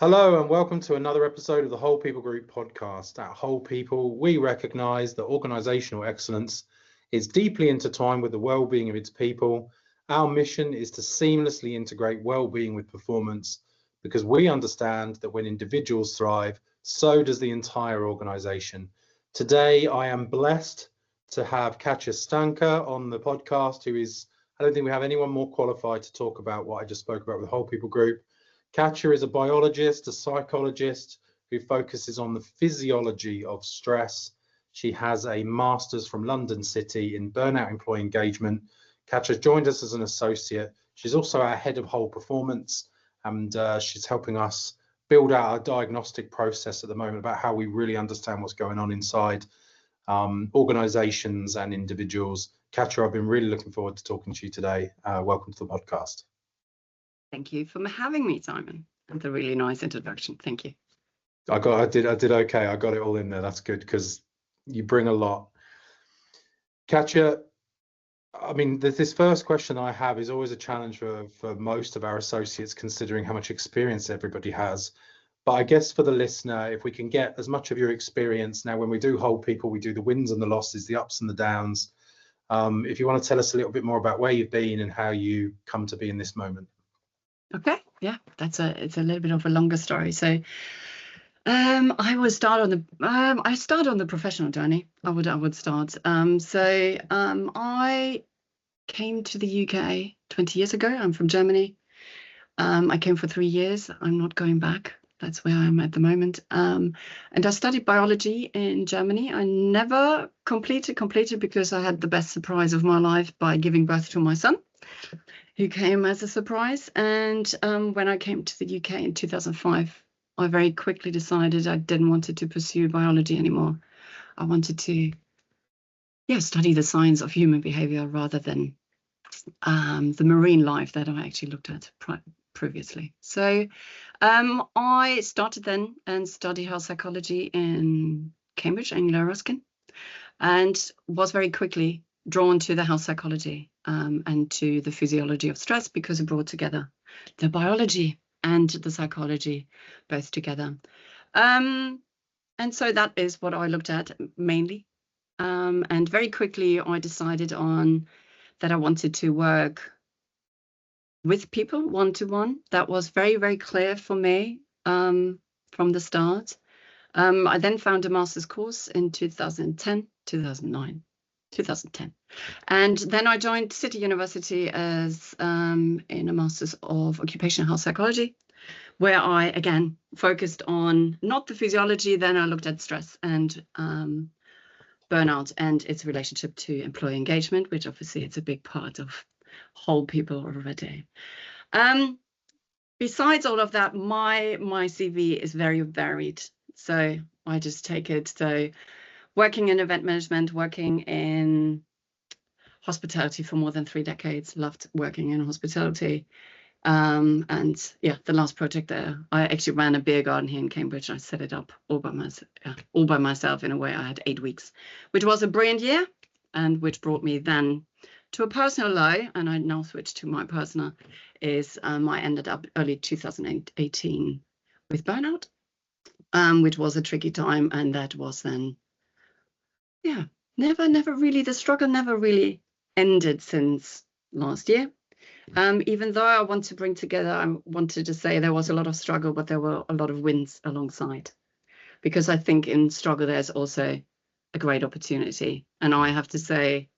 Hello and welcome to another episode of the Whole People Group podcast. At Whole People, we recognise that organisational excellence is deeply intertwined with the well-being of its people. Our mission is to seamlessly integrate well-being with performance because we understand that when individuals thrive, so does the entire organisation. Today, I am blessed to have Katja Stahnke on the podcast, I don't think we have anyone more qualified to talk about what I just spoke about with the Whole People Group. Katja is a biologist, a psychologist who focuses on the physiology of stress. She has a master's from London City in burnout employee engagement. Katja joined us as an associate. She's also our head of whole performance, and she's helping us build out our diagnostic process at the moment about how we really understand what's going on inside organizations and individuals. Katja, I've been really looking forward to talking to you today. Welcome to the podcast. Thank you for having me, Simon, and the really nice introduction. Thank you. I did okay. I got it all in there. That's good because you bring a lot. Katja, I mean, this first question I have is always a challenge for most of our associates, considering how much experience everybody has. But I guess for the listener, if we can get as much of your experience now, when we do Whole People, we do the wins and the losses, the ups and the downs. If you want to tell us a little bit more about where you've been and how you come to be in this moment. Okay, yeah, it's a little bit of a longer story. So, I started on the professional journey. I would start. I came to the UK 20 years ago. I'm from Germany. I came for 3 years. I'm not going back. That's where I'm at the moment. And I studied biology in Germany. I never completed because I had the best surprise of my life by giving birth to my son, who came as a surprise. And when I came to the UK in 2005, I very quickly decided I didn't want to pursue biology anymore. I wanted to study the science of human behavior rather than the marine life that I actually looked at previously. So I started then and studied health psychology in Cambridge, Anglo Ruskin, and was very quickly drawn to the health psychology and to the physiology of stress because it brought together the biology and the psychology both together. And so that is what I looked at mainly. And very quickly I decided that I wanted to work with people one-to-one. That was very, very clear for me from the start. I then found a master's course in 2010. And then I joined City University as in a master's of occupational health psychology, where I again focused on not the physiology. Then I looked at stress and burnout and its relationship to employee engagement, which obviously it's a big part of Whole People already. Besides all of that, my CV is very varied. So I just take it. So working in event management, working in hospitality for more than 3 decades, loved working in hospitality. And yeah, the last project there, I actually ran a beer garden here in Cambridge. I set it up all by myself in a way. I had 8 weeks, which was a brilliant year and which brought me then to a personal low. And I now switched to my personal is I ended up early 2018 with burnout, which was a tricky time. And that was then, the struggle never really ended since last year. Even though I wanted to say there was a lot of struggle, but there were a lot of wins alongside. Because I think in struggle, there's also a great opportunity. And I have to say,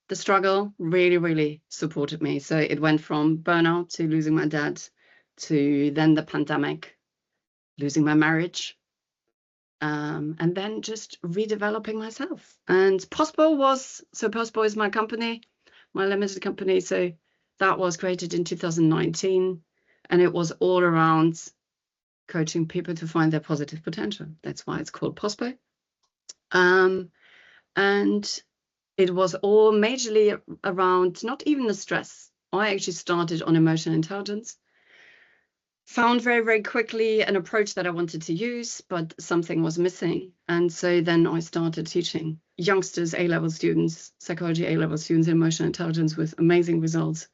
the struggle really, really supported me. So it went from burnout to losing my dad to then the pandemic, losing my marriage, and then just redeveloping myself. And Possible is my company, my limited company. So that was created in 2019, and it was all around coaching people to find their positive potential. That's why it's called Possible. And it was all majorly around not even the stress. I actually started on emotional intelligence, found very, very quickly an approach that I wanted to use, but something was missing. And so then I started teaching youngsters, A-level students, psychology A-level students, emotional intelligence with amazing results.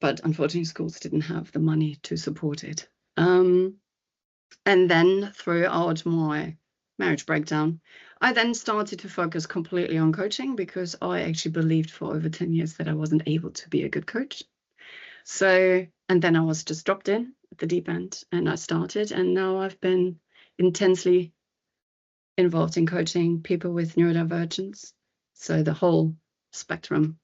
but unfortunately schools didn't have the money to support it. And then throughout my marriage breakdown, I then started to focus completely on coaching, because I actually believed for over 10 years that I wasn't able to be a good coach. So, and then I was just dropped in at the deep end, and I started, and now I've been intensely involved in coaching people with neurodivergence. So the whole spectrum,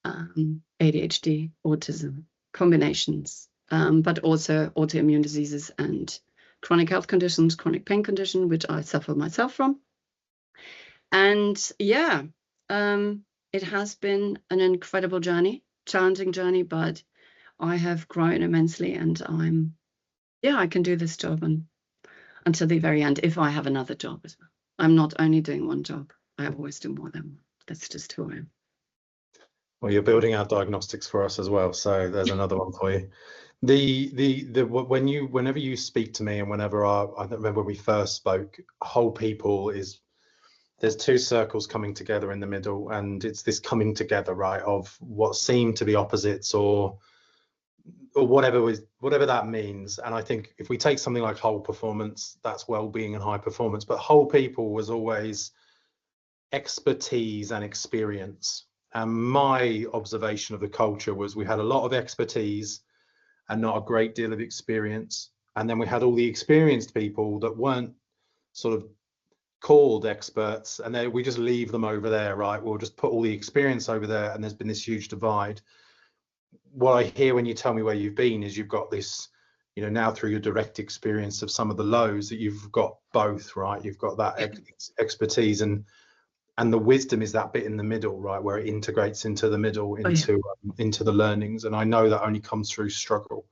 ADHD, autism, combinations, but also autoimmune diseases and chronic health conditions, chronic pain condition, which I suffer myself from. And yeah, it has been an incredible journey, challenging journey, but I have grown immensely, and I can do this job and until the very end, if I have another job as well. I'm not only doing one job, I always do more than one. That's just who I am. Well, you're building out diagnostics for us as well, so there's another one for you. Whenever you speak to me, and whenever I remember when we first spoke, whole people is, there's two circles coming together in the middle, and it's this coming together, right, of what seem to be opposites or whatever that means. And I think if we take something like whole performance, that's well-being and high performance, but whole people was always expertise and experience. And my observation of the culture was we had a lot of expertise and not a great deal of experience. And then we had all the experienced people that weren't sort of called experts, and we just leave them over there, right? We'll just put all the experience over there, and there's been this huge divide. What I hear when you tell me where you've been is you've got this, now through your direct experience of some of the lows, that you've got both, right? You've got that expertise, and the wisdom is that bit in the middle, right, where it integrates into the middle, into the learnings. And I know that only comes through struggle.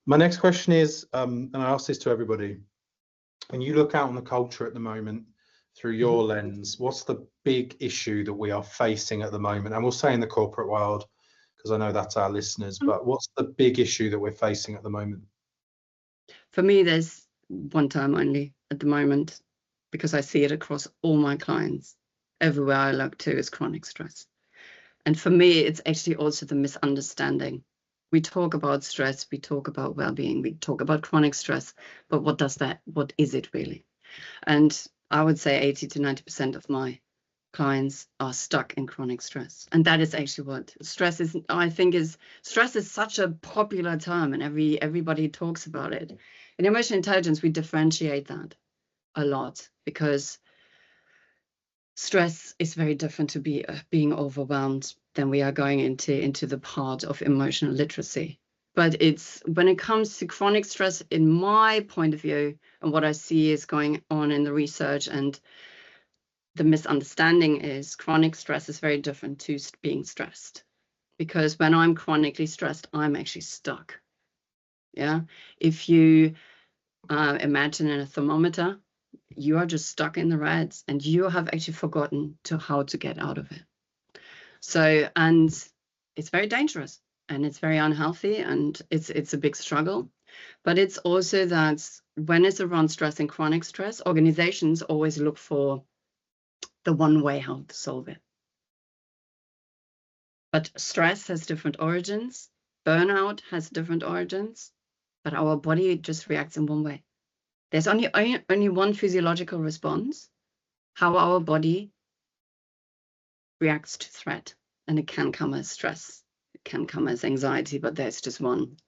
My next question is, and I ask this to everybody, when you look out on the culture at the moment through your lens, what's the big issue that we are facing at the moment? And we'll say in the corporate world, because I know that's our listeners, but what's the big issue that we're facing at the moment? For me, there's one term only at the moment, because I see it across all my clients. Everywhere I look to is chronic stress. And for me, it's actually also the misunderstanding. We talk about stress, we talk about well-being, we talk about chronic stress, but what is it really? And I would say 80 to 90% of my clients are stuck in chronic stress. And that is actually what stress is. I think stress is such a popular term, and everybody talks about it. In emotional intelligence, we differentiate that a lot, because stress is very different to being overwhelmed than we are going into the part of emotional literacy. But it's when it comes to chronic stress, in my point of view, and what I see is going on in the research, and the misunderstanding is chronic stress is very different to being stressed. Because when I'm chronically stressed, I'm actually stuck. Yeah. If you imagine in a thermometer, you are just stuck in the reds, and you have actually forgotten how to get out of it. So, and it's very dangerous, and it's very unhealthy, and it's a big struggle. But it's also that when it's around stress and chronic stress, organizations always look for the one way how to solve it. But stress has different origins. Burnout has different origins, but our body just reacts in one way. There's only one physiological response, how our body reacts to threat. And it can come as stress, it can come as anxiety, but there's just one.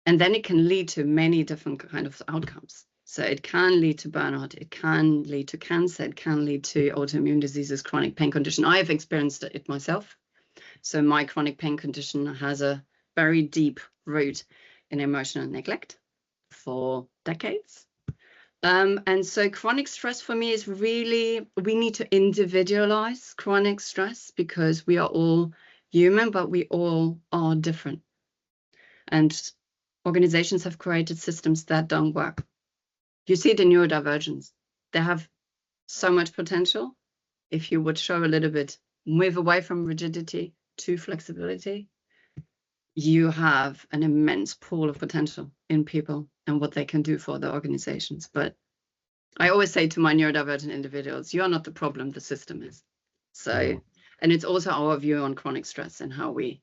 And then it can lead to many different kind of outcomes. So it can lead to burnout, it can lead to cancer, it can lead to autoimmune diseases, chronic pain condition. I have experienced it myself. So my chronic pain condition has a very deep root in emotional neglect for decades. And so chronic stress for me is really, we need to individualize chronic stress, because we are all human, but we all are different. And organizations have created systems that don't work. You see it in neurodivergence. They have so much potential. If you would show a little bit, move away from rigidity to flexibility, you have an immense pool of potential in people and what they can do for the organizations. But I always say to my neurodivergent individuals, you are not the problem, the system is. So, and it's also our view on chronic stress and how we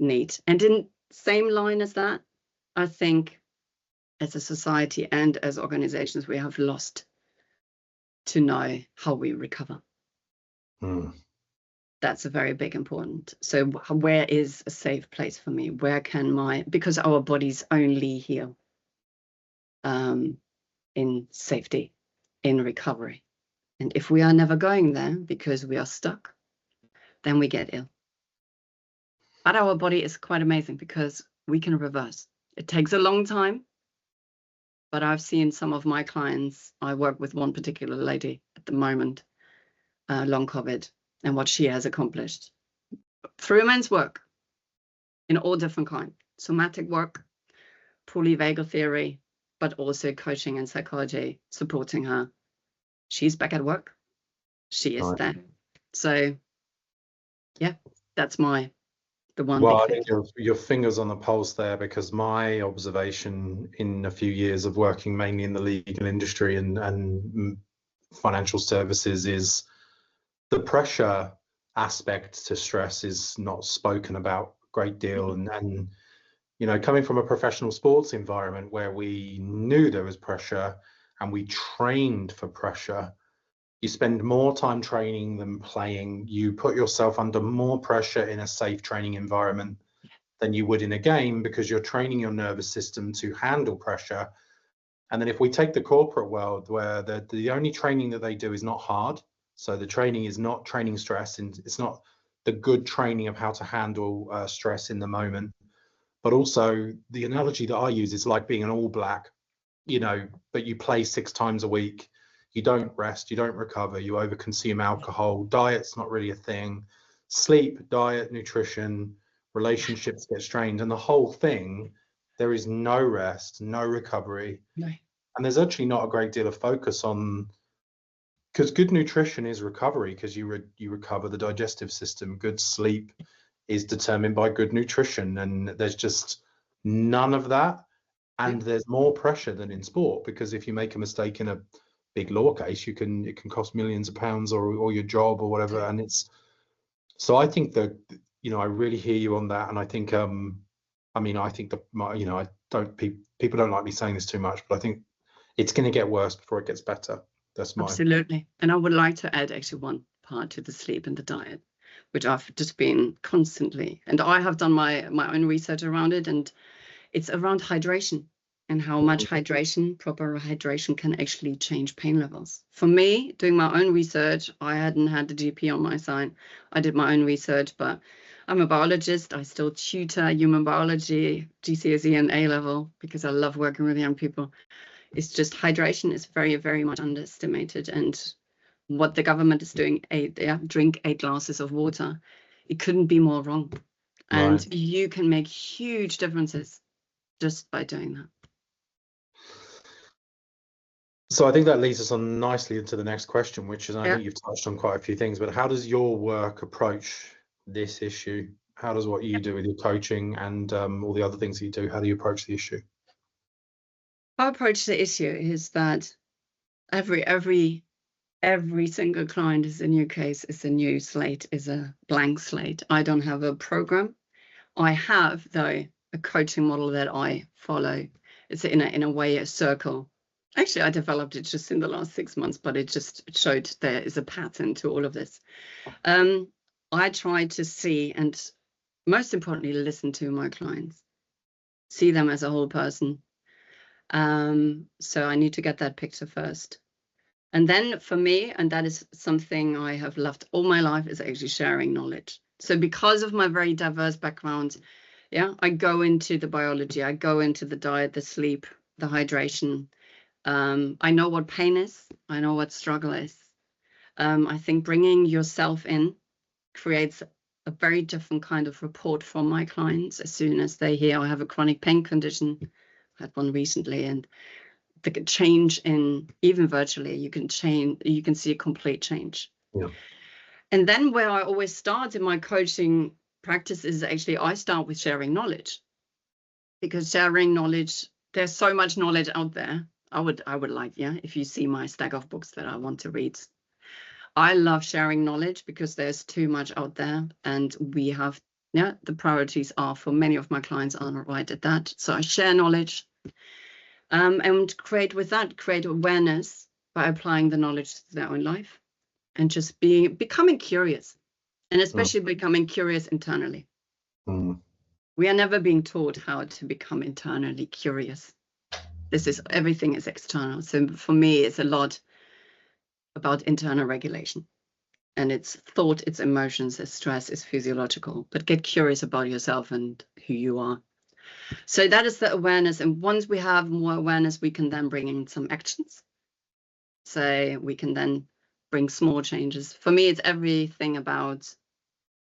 need. And in same line as that, I think as a society and as organizations, we have lost to know how we recover. That's a very big important. So where is a safe place for me? Where can because our bodies only heal in safety, in recovery. And if we are never going there because we are stuck, then we get ill. But our body is quite amazing because we can reverse. It takes a long time, but I've seen some of my clients, I work with one particular lady at the moment, long COVID, and what she has accomplished through immense work in all different kinds, somatic work, polyvagal theory, but also coaching and psychology supporting her. She's back at work. She is there. So yeah, that's the one. Well, I think your fingers on the pulse there, because my observation in a few years of working mainly in the legal industry and financial services is the pressure aspect to stress is not spoken about a great deal. And you know, coming from a professional sports environment where we knew there was pressure and we trained for pressure, you spend more time training than playing. You put yourself under more pressure in a safe training environment than you would in a game, because you're training your nervous system to handle pressure. And then if we take the corporate world, where the only training that they do is not hard, so the training is not training stress, and it's not the good training of how to handle stress in the moment. But also the analogy that I use is like being an All Black, you know, but you play 6 times a week. You don't rest, you don't recover, you overconsume alcohol, diet's not really a thing, sleep, diet, nutrition, relationships get strained, and the whole thing, there is no rest, no recovery. No. And there's actually not a great deal of focus on, because good nutrition is recovery, because you recover the digestive system. Good sleep is determined by good nutrition, and there's just none of that. And there's more pressure than in sport, because if you make a mistake in a big law case, it can cost millions of pounds or your job or whatever. And it's, so I think that, you know, I really hear you on that. And I think I mean, I think you know, people don't like me saying this too much, but I think it's going to get worse before it gets better. That's my absolutely. And I would like to add actually one part to the sleep and the diet, which I've just been constantly, and I have done my own research around it, and it's around hydration and how much proper hydration can actually change pain levels. For me, doing my own research, I hadn't had the GP on my side. I did my own research, but I'm a biologist. I still tutor human biology, GCSE and A level, because I love working with young people. It's just hydration is very, very much underestimated. And what the government is doing, drink 8 glasses of water, it couldn't be more wrong. And you can make huge differences just by doing that. So I think that leads us on nicely into the next question, which is, I think you've touched on quite a few things, but how does your work approach this issue? How does what you do with your coaching and all the other things that you do, how do you approach the issue? Our approach to the issue is that every single client is a new case, is a new slate, is a blank slate. I don't have a program. I have, though, a coaching model that I follow. It's in a way a circle. Actually, I developed it just in the last 6 months, but it just showed there is a pattern to all of this. I try to see, and most importantly, listen to my clients, see them as a whole person. So I need to get that picture first. And then for me, and that is something I have loved all my life, is actually sharing knowledge. So because of my very diverse background, I go into the biology, I go into the diet, the sleep, the hydration. I know what pain is. I know what struggle is. I think bringing yourself in creates a very different kind of report from my clients. As soon as they hear I have a chronic pain condition, I had one recently, and the change in, even virtually, you can see a complete change. Yeah. And then where I always start in my coaching practice is actually I start with sharing knowledge, because sharing knowledge, there's so much knowledge out there. I would like, if you see my stack of books that I want to read, I love sharing knowledge because there's too much out there, and we have Yeah, the priorities are, for many of my clients, are not right at that. So I share knowledge, and create awareness by applying the knowledge to their own life, and just becoming curious, and especially becoming curious internally. We are never being taught how to become internally curious. Everything is external. So for me, it's a lot about internal regulation. And it's thought, it's emotions, it's stress, it's physiological. But get curious about yourself and who you are. So that is the awareness. And once we have more awareness, we can then bring in some actions. So we can then bring small changes. For me, it's everything about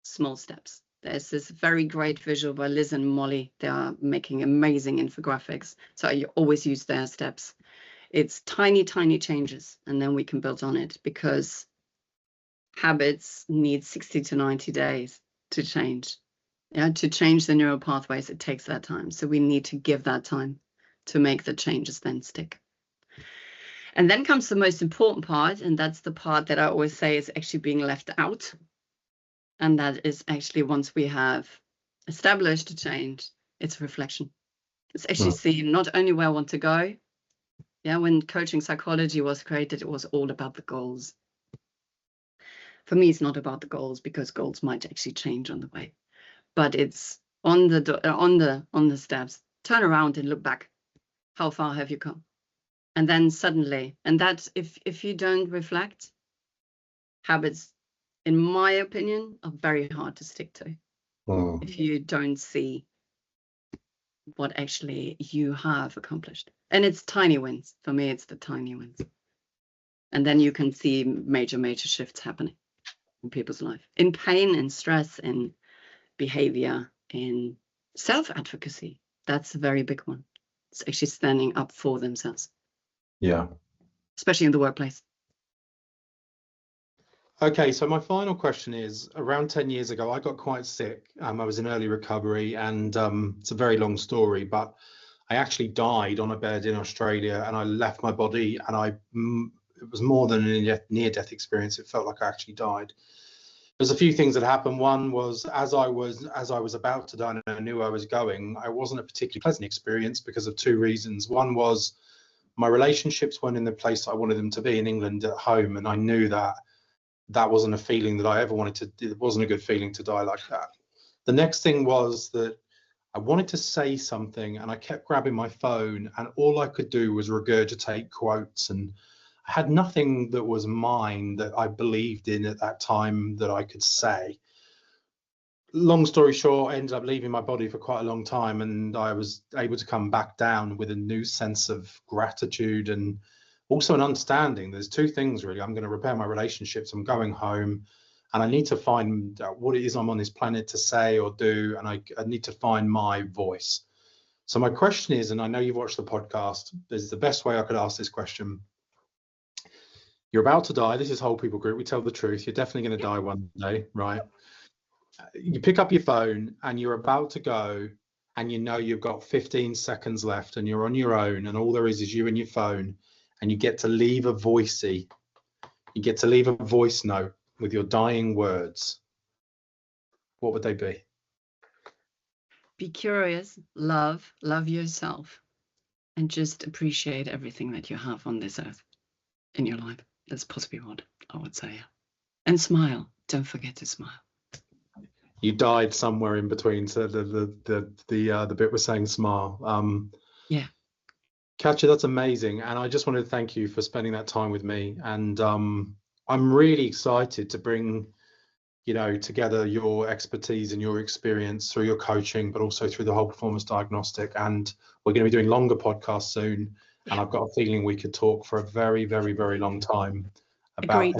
small steps. There's this very great visual by Liz and Molly. They are making amazing infographics. So I always use their steps. It's tiny, tiny changes, and then we can build on it, because habits need 60 to 90 days to change. Yeah, to change the neural pathways, it takes that time. So we need to give that time to make the changes then stick. And then comes the most important part, and that's the part that I always say is actually being left out. And that is actually, once we have established a change, it's reflection. It's actually seeing not only where I want to go. Yeah, when coaching psychology was created, it was all about the goals. For me, it's not about the goals, because goals might actually change on the way. But it's on the steps. Turn around and look back. How far have you come? And then suddenly, and that if you don't reflect, habits, in my opinion, are very hard to stick to. If you don't see what actually you have accomplished. And it's tiny wins. For me, it's the tiny wins. And then you can see major shifts happening in people's life, in pain, in stress, in behavior, in self-advocacy. That's a very big one. It's actually standing up for themselves. Yeah. Especially in the workplace. Okay, so my final question is, around 10 years ago, I got quite sick. I was in early recovery, and it's a very long story, but I actually died on a bed in Australia, and I left my body, and it was more than a near-death experience. It felt like I actually died. There's a few things that happened. One was, as I was about to die and I knew I was going, I wasn't a particularly pleasant experience because of two reasons. One was my relationships weren't in the place I wanted them to be in England at home, and I knew that wasn't a feeling that I ever wanted to. It wasn't a good feeling to die like that. The next thing was that I wanted to say something, and I kept grabbing my phone, and all I could do was regurgitate quotes, and I had nothing that was mine that I believed in at that time that I could say. Long story short, I ended up leaving my body for quite a long time, and I was able to come back down with a new sense of gratitude and also an understanding. There's two things really. I'm going to repair my relationships. I'm going home, and I need to find out what it is I'm on this planet to say or do, and I need to find my voice. So my question is, and I know you've watched the podcast, this is the best way I could ask this question. You're about to die. This is Whole People Group. We tell the truth. You're definitely going to die one day, right? You pick up your phone and you're about to go, and you know you've got 15 seconds left, and you're on your own, and all there is you and your phone, and you get to leave a voicey. You get to leave a voice note with your dying words. What would they be? Be curious, love yourself, and just appreciate everything that you have on this earth in your life. That's possibly what I would say. And smile. Don't forget to smile. You died somewhere in between, so the bit was saying smile. Yeah. Katja, that's amazing, and I just wanted to thank you for spending that time with me. And I'm really excited to bring, together your expertise and your experience through your coaching, but also through the whole performance diagnostic. And we're going to be doing longer podcasts soon, and I've got a feeling we could talk for a very, very, very long time about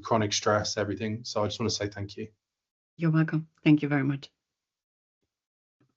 chronic stress, everything. So I just want to say thank you. You're welcome. Thank you very much.